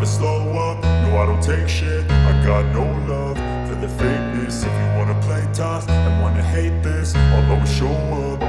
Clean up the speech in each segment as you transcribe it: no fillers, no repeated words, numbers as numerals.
slow up, no I don't take shit. I got no love for the fakeness. If you wanna play tough and wanna hate this, I'll always show up.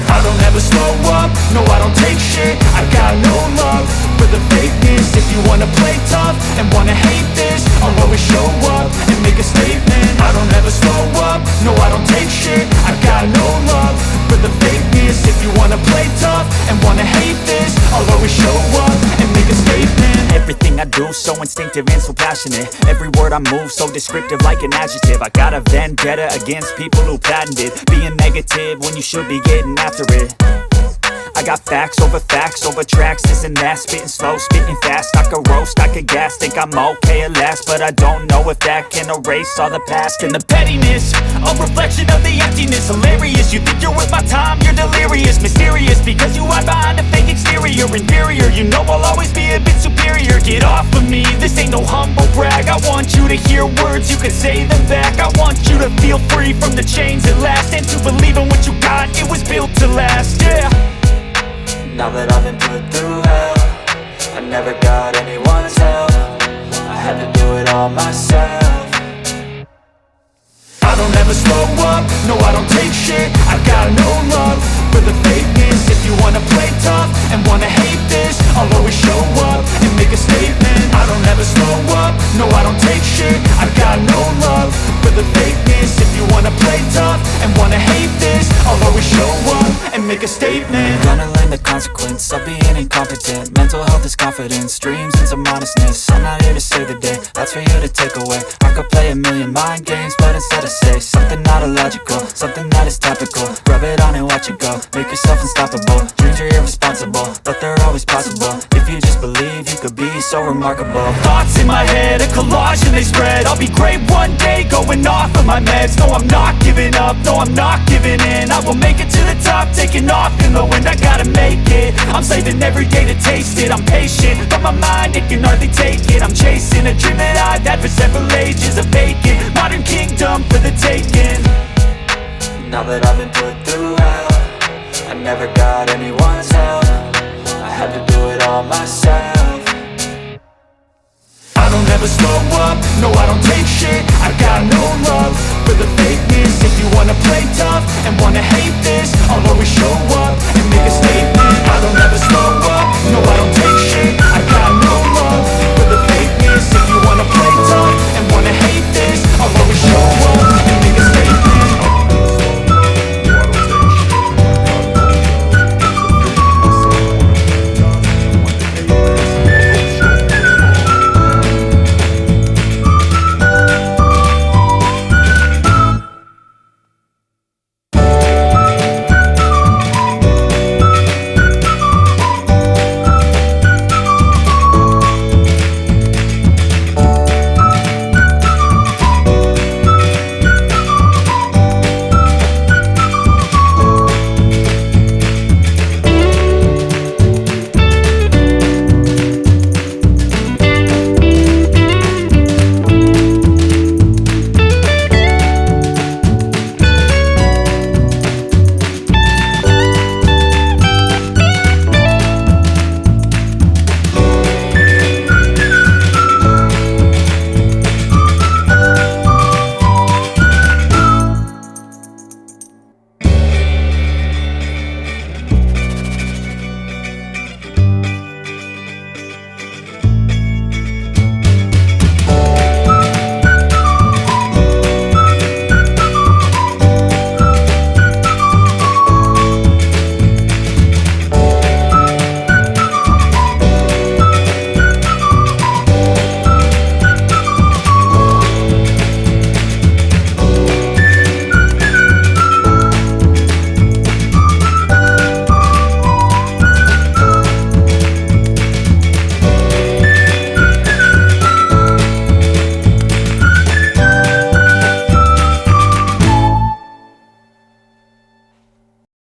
I don't ever slow up, no I don't take shit. I got no love for the fakeness. If you wanna play tough and wanna hate this, I'll always show up and make a statement. I don't ever slow up, no I don't take shit. I got no love for the fakeness. If you wanna play tough and wanna hate this, I'll always show up and make a statement. Everything I do so instinctive and so passionate. Every word I move so descriptive like an adjective. I got a vendetta against people who patented being negative when you should be getting after it. I got facts over tracks, this and that. Spitting slow, spitting fast, I could roast, I could gas. Think I'm okay at last, but I don't know if that can erase all the past. And the pettiness, a reflection of the emptiness. Hilarious, you think you're worth my time, you're delirious. Mysterious, because you hide behind a fake exterior. Inferior, you know I'll always be a bit superior. Get off of me, this ain't no humble brag. I want you to hear words, you can say them back. I want you to feel free from the chains at last, and to believe in what you got, it was built to last, yeah. Now that I've been put through hell, I never got anyone's help. I had to do it all myself. I don't ever slow up, no I don't take shit. I got no love for the fakeness. If you wanna play tough and wanna hate this, I'll always show up and make a statement. I don't ever slow up, no I don't take shit. I got no love for the fakeness. If you wanna play tough and wanna hate this, I'll always show up and make a statement. Gonna learn the consequence of being incompetent. Mental health is confidence, dreams and some honestness. I'm not here to save the day, that's for you to take away. I could play a million mind games, but instead I say something not illogical, something that is topical. Rub it on and watch it go, make yourself unstoppable. Dreams are irresponsible, but they're always possible. If you just believe, you could be so remarkable. Thoughts in my head, a collage and they spread. I'll be great one day, going off of my meds. No, I'm not giving up, no, I'm not giving in. I will make it to the top, taking off in the wind. I gotta make it, I'm saving every day to taste it. I'm patient, but my mind, it can hardly take it. I'm chasing a dream that I've had for several ages. A vacant, modern kingdom for the taking. Now that I've been put through hell, I never got anyone's help. I had to do it all myself. I don't ever slow up, no I don't take shit. I got no love for the fakeness. If you wanna play tough and wanna hate this, I'll always show up and make a statement. I don't ever slow up, no I